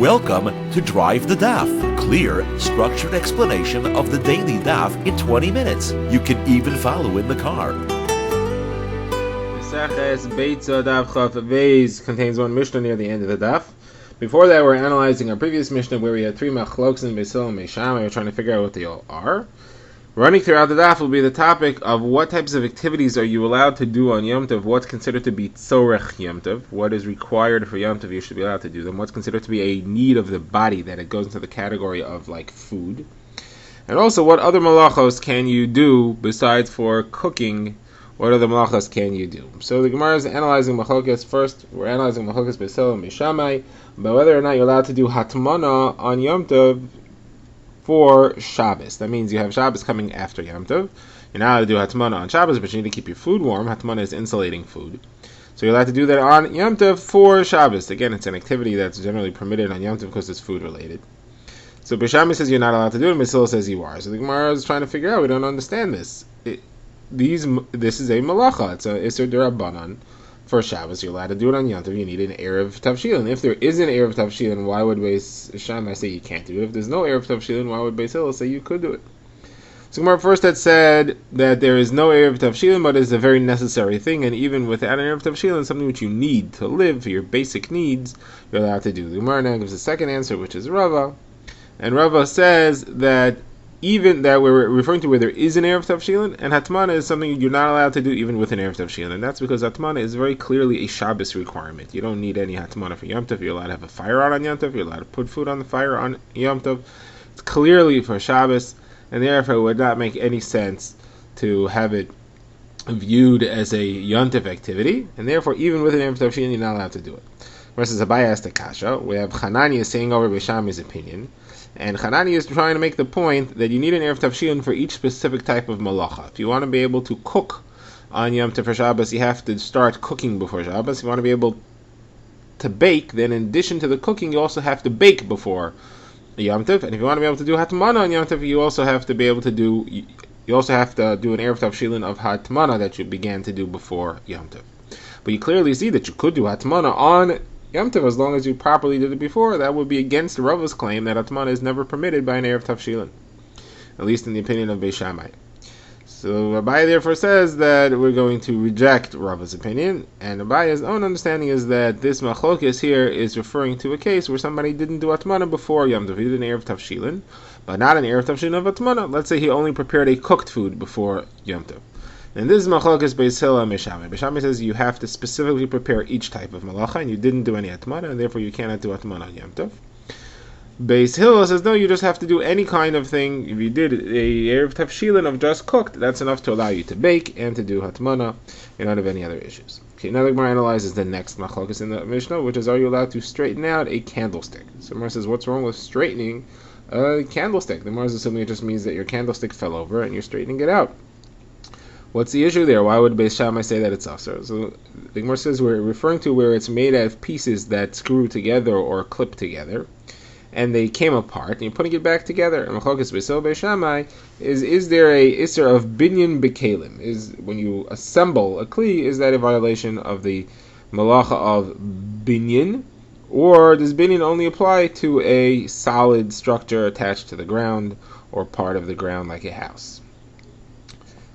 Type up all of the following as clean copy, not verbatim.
Welcome to Drive the Daf, clear, structured explanation of the daily daf in 20 minutes. You can even follow in the car. Beitzah Daf contains one Mishnah near the end of the daf. Before that, we're analyzing our previous Mishnah where we had three machloks in Beitzah and Meisham. We're trying to figure out what they all are. Running throughout the daf will be the topic of what types of activities are you allowed to do on Yom Tov, what's considered to be tzorech Yom Tov, what is required for Yom Tov, you should be allowed to do them, what's considered to be a need of the body, that it goes into the category of like food, and also what other malachos can you do besides for cooking, what other malachos can you do. So the Gemara is analyzing machlokas. First, we're analyzing machlokas Beitzah and Meishamai, about whether or not you're allowed to do hatmana on Yom Tov for Shabbos. That means you have Shabbos coming after Yom Tov. You're not allowed to do Hatmana on Shabbos, but you need to keep your food warm. Hatmana is insulating food. So you're allowed to do that on Yom Tov for Shabbos. Again, it's an activity that's generally permitted on Yom Tov because it's food related. So Bishami says you're not allowed to do it, and Misil says you are. So the Gemara is trying to figure out, we don't understand this. This is a malacha. It's a Isser D'Rabbanan. For Shabbos, you're allowed to do it on Yom Tov. You need an Erev Tavshilin. If there is an Erev Tavshilin, why would Beis Shammai say you can't do it? If there's no Erev Tavshilin, why would Beis Hillel say you could do it? So Gemara first had said that there is no Erev Tavshilin, but it's a very necessary thing, and even without an Erev Tavshilin, something which you need to live, for your basic needs, you're allowed to do. The Gemara now gives a second answer, which is Rava, and Rava says that even that we're referring to where there is an Erev Tavshilin, and Hatmana is something you're not allowed to do even with an Erev Tavshilin, and that's because Hatmana is very clearly a Shabbos requirement. You don't need any Hatmana for Yom Tov. You're allowed to have a fire on Yom Tov. You're allowed to put food on the fire on Yom Tov. It's clearly for Shabbos, and therefore it would not make any sense to have it viewed as a Yom Tov activity, and therefore even with an Erev Tavshilin, you're not allowed to do it. Versus Abaye asked the Kasha. We have Hanani saying over Beishami's opinion. And Hanani is trying to make the point that you need an Erev Tavshilin for each specific type of malacha. If you want to be able to cook on Yom Tov for Shabbos, you have to start cooking before Shabbos. If you want to be able to bake, then in addition to the cooking, you also have to bake before Yom Tov. And if you want to be able to do Hatmana on Yom Tov, you also have to do an Erev Tavshilin of Hatmana that you began to do before Yom Tov. But you clearly see that you could do Hatmana on Yom Tov, as long as you properly did it before. That would be against Rava's claim that Hatmana is never permitted by an Erev Tavshilin, at least in the opinion of Beis Shammai. So Abaye therefore says that we're going to reject Rava's opinion, and Abaye's own understanding is that this machlokes here is referring to a case where somebody didn't do Hatmana before Yom Tov. He did an Erev Tavshilin, but not an Erev Tavshilin of Hatmana. Let's say he only prepared a cooked food before Yom Tov. And this is machlokes Beis Hillel and Meishami. Meishami says you have to specifically prepare each type of malacha, and you didn't do any hatmana, and therefore you cannot do hatmana on Yom Tov. Beis Hillel says no, you just have to do any kind of thing. If you did a Erev Tavshilin of just cooked, that's enough to allow you to bake and to do hatmana. You don't have any other issues. Okay, now the Gemara analyzes the next machlokes in the Mishnah, which is, are you allowed to straighten out a candlestick? So the Gemara says, what's wrong with straightening a candlestick? The Gemara is assuming it just means that your candlestick fell over and you're straightening it out. What's the issue there? Why would Beis Shammai say that it's asur? So the Gemara says we're referring to where it's made out of pieces that screw together or clip together, and they came apart, and you're putting it back together. And Machlokes Beis Shammai is there a isser of binyan bekalim? Is when you assemble a kli, is that a violation of the malacha of binyan, or does binyan only apply to a solid structure attached to the ground or part of the ground like a house?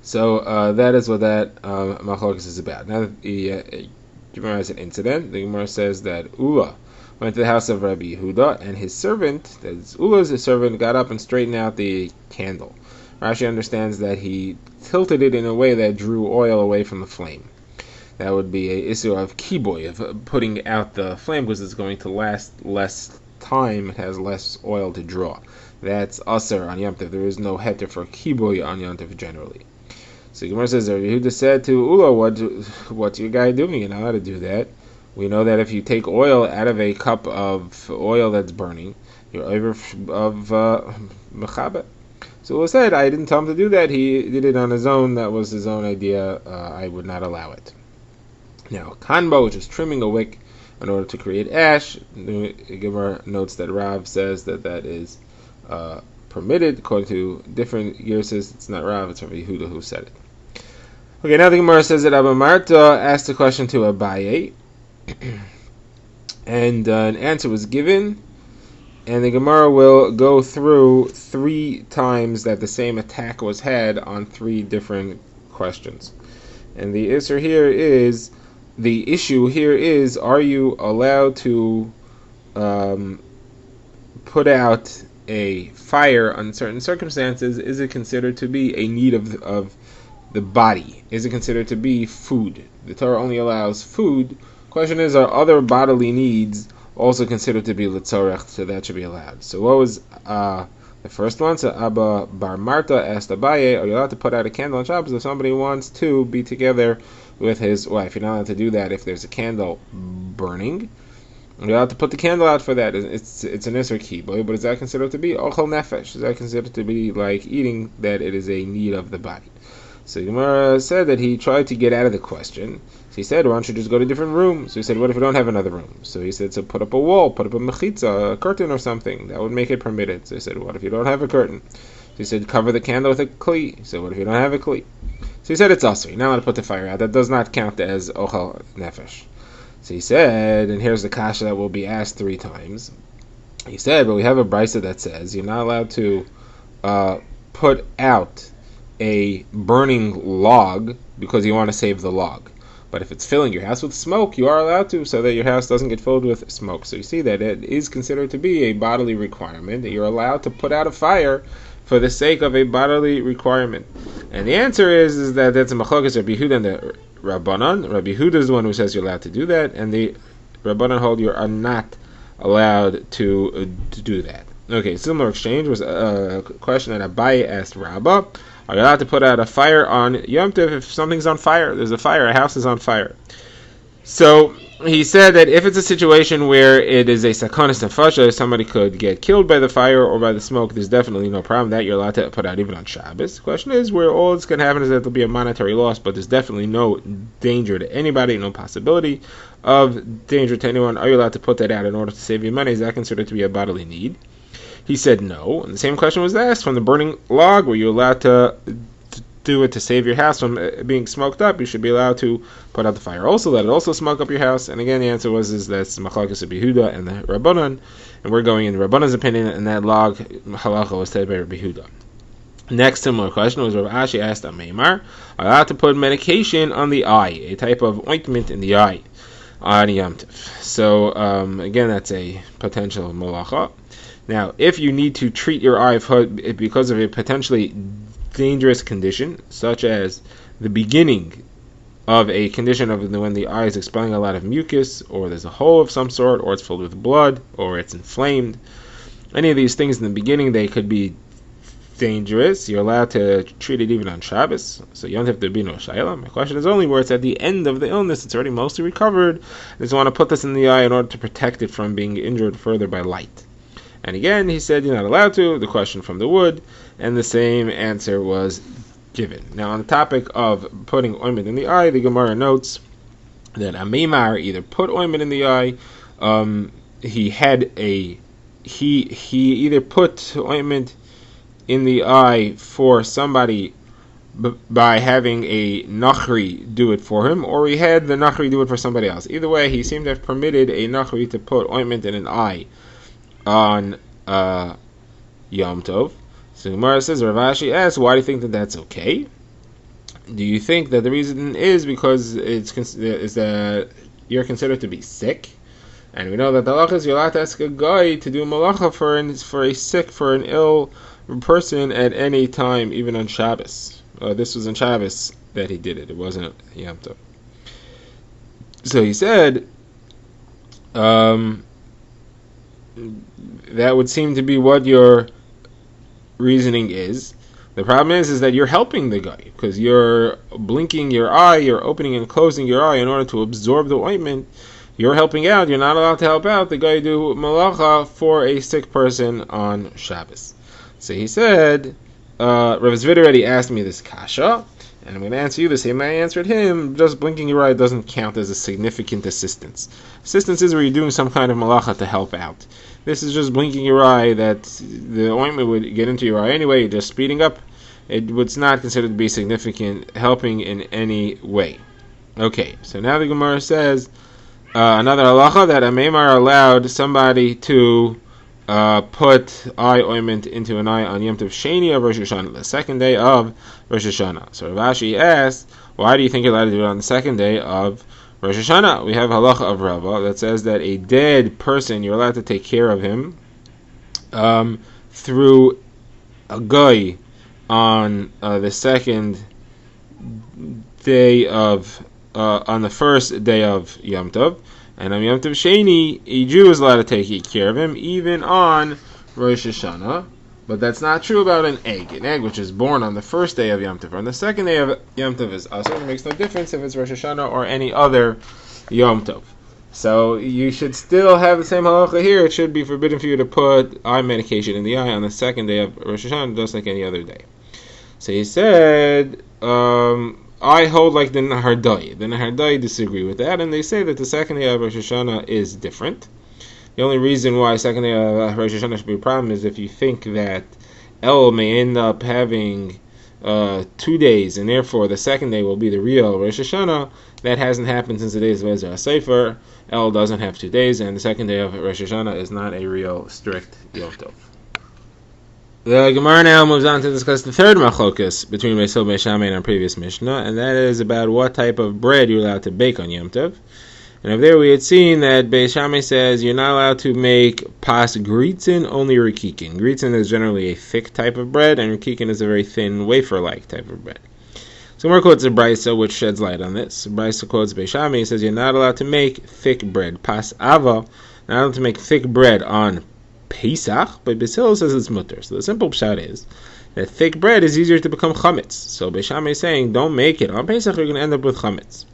So that is what that machlokes is about. Now the Gemara has an incident. The Gemara says that Ula went to the house of Rabbi Yehuda, and his servant, that's Ula's servant, got up and straightened out the candle. Rashi understands that he tilted it in a way that drew oil away from the flame. That would be a issue of kiboy, of putting out the flame, because it's going to last less time. It has less oil to draw. That's asur on Yom Tov. There is no heter for kiboy on Yom Tov generally. So Gemara says, Yehuda said to Ula, what's your guy doing? You're not allowed to do that. We know that if you take oil out of a cup of oil that's burning, you're over of mechabet. So Ula said, I didn't tell him to do that. He did it on his own. That was his own idea. I would not allow it. Now, kanba, which is trimming a wick in order to create ash, the Gemara notes that Rav says that is permitted. According to different Yerses, it's not Rav, it's Rabbi Yehuda who said it. Okay, now the Gemara says that Abba Marta asked a question to Abaye, and an answer was given, And the Gemara will go through 3 times that the same attack was had on 3 different questions. And the issue here is, are you allowed to put out a fire under certain circumstances? Is it considered to be a need of the body? Is it considered to be food? The Torah only allows food. Question is, are other bodily needs also considered to be litzorech, so that should be allowed? So what was the first one? So Abba Bar Marta asked Abaye, are you allowed to put out a candle on Shabbos if somebody wants to be together with his wife? You're not allowed to do that if there's a candle burning. You're allowed to put the candle out for that. It's an Isser Kiboy, but is that considered to be Ochel Nefesh? Is that considered to be like eating, that it is a need of the body? So Gemara said that he tried to get out of the question. So he said, why don't you just go to different rooms? So he said, what if we don't have another room? So he said, so put up a wall, put up a mechitza, a curtain or something. That would make it permitted. So he said, what if you don't have a curtain? So he said, cover the candle with a kli. So what if you don't have a kli? So he said, it's also, you're not allowed to put the fire out. That does not count as ochel nefesh. So he said, and here's the kasha that will be asked 3 times. He said, but we have a Beitzah that says you're not allowed to put out a burning log because you want to save the log. But if it's filling your house with smoke, you are allowed to, so that your house doesn't get filled with smoke. So you see that it is considered to be a bodily requirement, that you're allowed to put out a fire for the sake of a bodily requirement. And the answer is that that's a machlokas Rabbi Yehuda and the Rabbanan. Rabbi Yehuda is the one who says you're allowed to do that, and the Rabbanan hold you are not allowed to do that. Okay, similar exchange was a question that Abaye asked Rabbah. Are you allowed to put out a fire on Yom Tov if something's on fire? There's a fire, a house is on fire. So he said that if it's a situation where it is a sakonis nefasha, somebody could get killed by the fire or by the smoke, there's definitely no problem that you're allowed to put out even on Shabbos. The question is, where all it's going to happen is that there'll be a monetary loss, but there's definitely no danger to anybody, no possibility of danger to anyone. Are you allowed to put that out in order to save your money? Is that considered to be a bodily need? He said no, and the same question was asked from the burning log. Were you allowed to do it to save your house from being smoked up? You should be allowed to put out the fire also, let it also smoke up your house. And again, the answer was that's Machlokes Rabbi Yehuda and the Rabbanan, and we're going in the Rabbanan's opinion, and that log halacha was said by Rabbi Yehuda. Next similar question was Rav Ashi asked on Meimar, are you allowed to put medication on the eye, a type of ointment in the eye on Yom Tov? So again, that's a potential malacha. Now, if you need to treat your eye because of a potentially dangerous condition, such as the beginning of a condition of when the eye is expelling a lot of mucus, or there's a hole of some sort, or it's filled with blood, or it's inflamed, any of these things in the beginning, they could be dangerous. You're allowed to treat it even on Shabbos. So you don't have to be no shayla. My question is only where it's at the end of the illness, it's already mostly recovered. I just want to put this in the eye in order to protect it from being injured further by light. And again, he said you're not allowed to, the question from the wood, and the same answer was given. Now, on the topic of putting ointment in the eye, the Gemara notes that a Meimar either put ointment in the eye, he either put ointment in the eye for somebody by having a nachri do it for him, or he had the nachri do it for somebody else. Either way, he seemed to have permitted a nachri to put ointment in an eye on Yom Tov. So Gemara says, Rav Ashi asks, why do you think that that's okay? Do you think that the reason is because is that you're considered to be sick? And we know that the halacha is you're allowed to ask a guy to do malacha for an ill person at any time, even on Shabbos. This was on Shabbos that he did it. It wasn't Yom Tov. So he said, that would seem to be what your reasoning is. The problem is that you're helping the guy, because you're blinking your eye, you're opening and closing your eye in order to absorb the ointment. You're helping out. You're not allowed to help out the guy do malacha for a sick person on Shabbos. So he said, Rav Zvid already asked me this kasha, and I'm going to answer you the same way I answered him. Just blinking your eye doesn't count as a significant assistance. Assistance is where you're doing some kind of malacha to help out. This is just blinking your eye that the ointment would get into your eye anyway, you're just speeding up. It was not considered to be significant helping in any way. Okay, so now the Gemara says, another halacha that a meimar allowed somebody to put eye ointment into an eye on Yom Tov Sheni of Rosh Hashanah, the second day of Rosh Hashanah. So Rav Ashi asked, why do you think you're allowed to do it on the second day of Rosh Hashanah? We have halacha of Rava that says that a dead person, you're allowed to take care of him through a guy on the second day of, on the first day of Yom Tov. And on Yom Tov Sheni, a Jew is allowed to take care of him, even on Rosh Hashanah. But that's not true about an egg. An egg which is born on the first day of Yom Tov, on the second day of Yom Tov is asur. It makes no difference if it's Rosh Hashanah or any other Yom Tov. So you should still have the same halacha here. It should be forbidden for you to put eye medication in the eye on the second day of Rosh Hashanah, just like any other day. So he said, I hold like the Nahardai. The Nahardai disagree with that, and they say that the second day of Rosh Hashanah is different. The only reason why second day of Rosh Hashanah should be a problem is if you think that El may end up having 2 days, and therefore the second day will be the real Rosh Hashanah. That hasn't happened since the days of Ezra Sefer. El doesn't have 2 days, and the second day of Rosh Hashanah is not a real strict Yom Tov. The Gemara now moves on to discuss the third machlokas between Beis Hillel and Beis Shammai in our previous Mishnah, and that is about what type of bread you're allowed to bake on Yom Tov. And over there we had seen that Beis Shammai says you're not allowed to make pas gritzin, only rikikin. Gritzin is generally a thick type of bread, and rikikin is a very thin wafer-like type of bread. So Gemara quotes a Beitzah which sheds light on this. Beitzah quotes Beis Shammai. He says you're not allowed to make thick bread, pas ava, not allowed to make thick bread on Pesach, but Beis Hillel says it's mutter. So the simple pshat is that thick bread is easier to become chametz. So Beis Shammai is saying don't make it on Pesach, you're going to end up with chametz.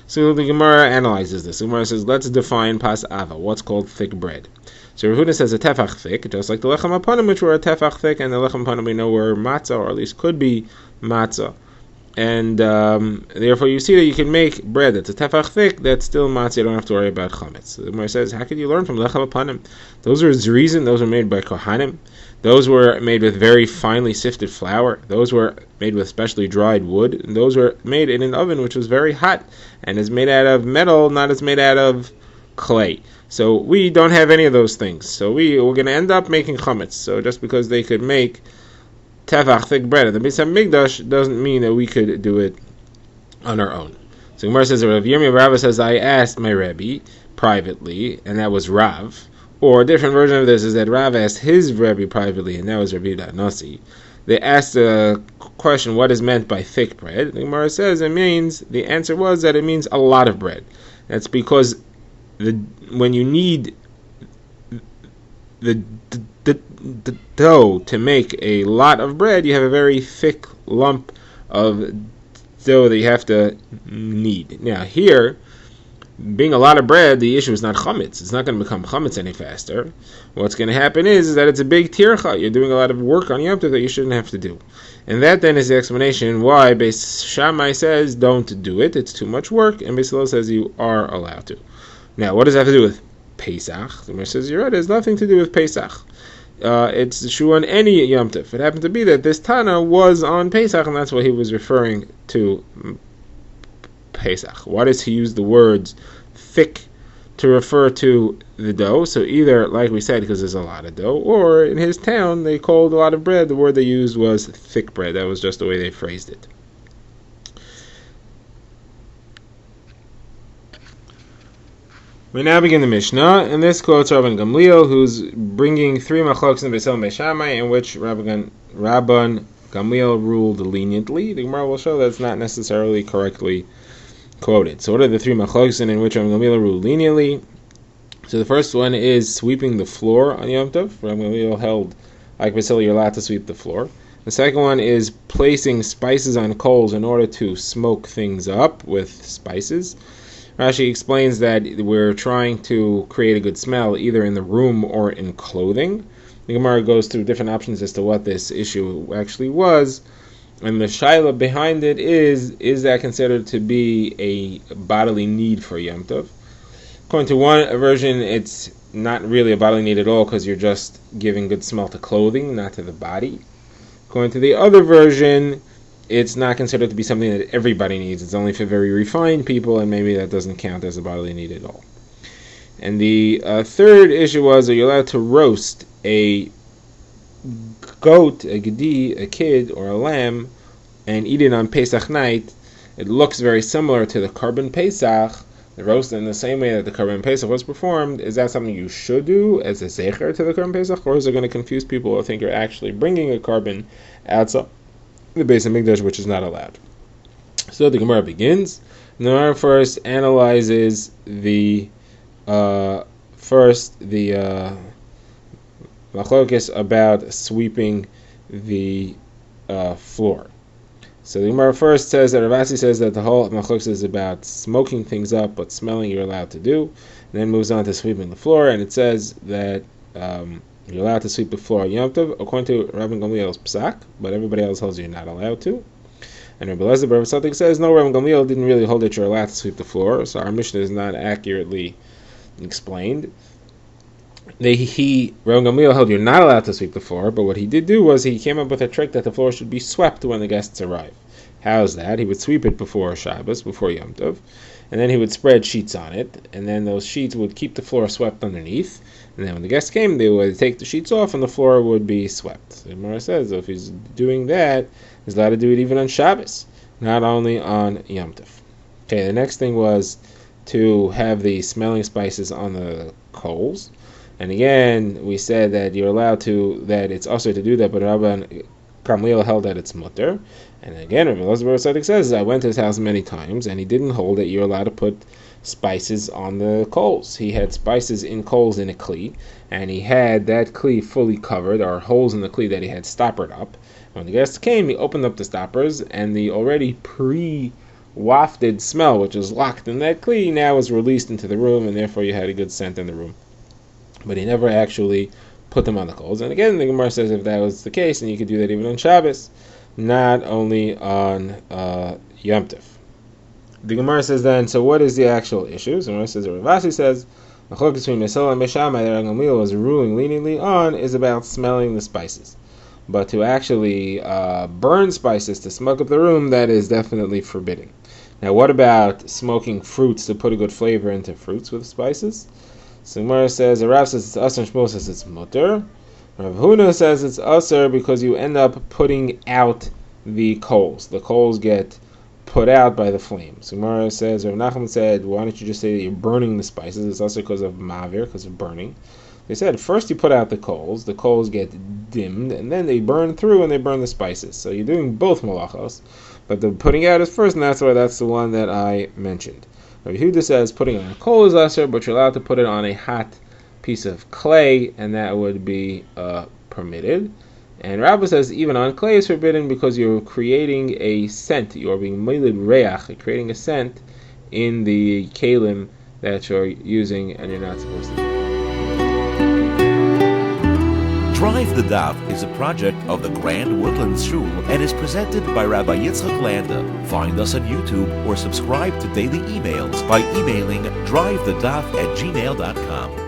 So the Gemara analyzes this. The Gemara says let's define pas ava. What's called thick bread? So Rav Huna says a tefach thick, just like the lechem hapanim, which were a tefach thick, and the lechem hapanim we know were matzah, or at least could be matzah. And therefore you see that you can make bread that's a tefach thick, that's still matzah, you don't have to worry about chametz. So the Gemara says, how could you learn from lechem hapanim? Those are zrizin, those were made by kohanim, those were made with very finely sifted flour, those were made with specially dried wood, and those were made in an oven which was very hot, and is made out of metal, not as made out of clay. So we don't have any of those things, so we're going to end up making chametz. So just because they could make tefach thick bread at the Beis Hamikdash doesn't mean that we could do it on our own. So Gemara says, Rav Yirmiyah Rabba says, I asked my Rebbe privately, and that was Rav. Or a different version of this is that Rav asked his Rebbe privately, and that was Rabbi Nasi. They asked a question, what is meant by thick bread? The Gemara says the answer was that it means a lot of bread. That's because when you need the dough to make a lot of bread, you have a very thick lump of dough that you have to knead. Now here, being a lot of bread, the issue is not chametz. It's not going to become chametz any faster. What's going to happen is that it's a big tircha. You're doing a lot of work on Yom Tov that you shouldn't have to do. And that then is the explanation why Beis Shammai says don't do it. It's too much work. And Beis Hillel says you are allowed to. Now, what does that have to do with Pesach? The Gemara says you're right. It has nothing to do with Pesach. It's true on any Yom Tov. It happened to be that this Tana was on Pesach, and that's what he was referring to Pesach. Why does he use the words thick to refer to the dough? So either, like we said, because there's a lot of dough, or in his town, they called a lot of bread. The word they used was thick bread. That was just the way they phrased it. We now begin the Mishnah, and this quotes Rabban Gamliel, who's bringing 3 machloks in Beis Hillel and Beis Shammai, in which Rabban Gamliel ruled leniently. The Gemara will show that's not necessarily correctly quoted. So what are the 3 machloks in which Rabban Gamliel ruled leniently? So the first one is sweeping the floor on Yom Tov. Rabban Gamliel held, like Beis Hillel, you're allowed to sweep the floor. The second one is placing spices on coals in order to smoke things up with spices. Rashi explains that we're trying to create a good smell either in the room or in clothing. The Gemara goes through different options as to what this issue actually was, and the shaila behind it is that considered to be a bodily need for Yom Tov? According to one version, it's not really a bodily need at all because you're just giving good smell to clothing, not to the body. According to the other version, it's not considered to be something that everybody needs. It's only for very refined people, and maybe that doesn't count as a bodily need at all. And the third issue was, are you allowed to roast a goat, a gedi, a kid, or a lamb, and eat it on Pesach night, it looks very similar to the Korban Pesach, the roast in the same way that the Korban Pesach was performed. Is that something you should do as a zecher to the Korban Pesach, or is it going to confuse people who think you're actually bringing a korban outside the Beis Hamikdash, which is not allowed? So the Gemara begins. The Gemara first analyzes the machlokes about sweeping the floor. So the Gemara first says that Ravasi says that the whole machlokes is about smoking things up, but smelling you're allowed to do, and then moves on to sweeping the floor, and it says that you're allowed to sweep the floor Yom Tov according to Rabban Gamliel's psak, but everybody else holds you're not allowed to. And Rabbi Elazar bar Sadik says no, Rabban Gamliel didn't really hold that you're allowed to sweep the floor, so our Mishnah is not accurately explained. Rabban Gamliel held you're not allowed to sweep the floor, but what he did do was he came up with a trick that the floor should be swept when the guests arrive. How's that? He would sweep it before Shabbos, before Yom Tov, and then he would spread sheets on it, and then those sheets would keep the floor swept underneath, and then when the guests came, they would take the sheets off and the floor would be swept. The Gemara says if he's doing that, he's allowed to do it even on Shabbos, not only on Yom Tov. Okay, the next thing was to have the smelling spices on the coals. And again, we said that you're allowed to, that it's also to do that, but Rabban Gamliel held that it's mutter. And again, Rabbi Elazar bar Sadik says, I went to his house many times, and he didn't hold that you're allowed to put spices on the coals. He had spices in coals in a kli, and he had that kli fully covered, or holes in the kli that he had stoppered up. When the guests came, he opened up the stoppers, and the already pre-wafted smell, which was locked in that kli, now was released into the room, and therefore you had a good scent in the room. But he never actually put them on the coals. And again, the Gemara says if that was the case, and you could do that even on Shabbos, not only on Yom Tov. The Gemara says then, so what is the actual issue? So the Gemara says, Ravasi says, the machlokes between Mesil and Beishamai that Rabban Gamliel was ruling leniently on is about smelling the spices. But to actually burn spices to smoke up the room, that is definitely forbidden. Now, what about smoking fruits to put a good flavor into fruits with spices? So Gemara says, Rav says it's asr, and Shmuel says it's mutter. Rav Huna says it's asr because you end up putting out the coals. The coals get put out by the flames. So Gemara says, Rav Nachman said, why don't you just say that you're burning the spices? It's asr because of mavir, because of burning. They said first you put out the coals get dimmed, and then they burn through and they burn the spices. So you're doing both malachos, but the putting out is first, and that's why that's the one that I mentioned. Rabbi Yehuda says putting it on a coal is asr, but you're allowed to put it on a hot piece of clay, and that would be permitted. And Rabbi says even on clay is forbidden because you're creating a scent. You are being milid reach, creating a scent in the kalim that you're using, and you're not supposed to do. Drive the Daf is a project of the Grand Woodlands Shul and is presented by Rabbi Yitzchak Landa. Find us on YouTube or subscribe to daily emails by emailing drivethedaf@gmail.com.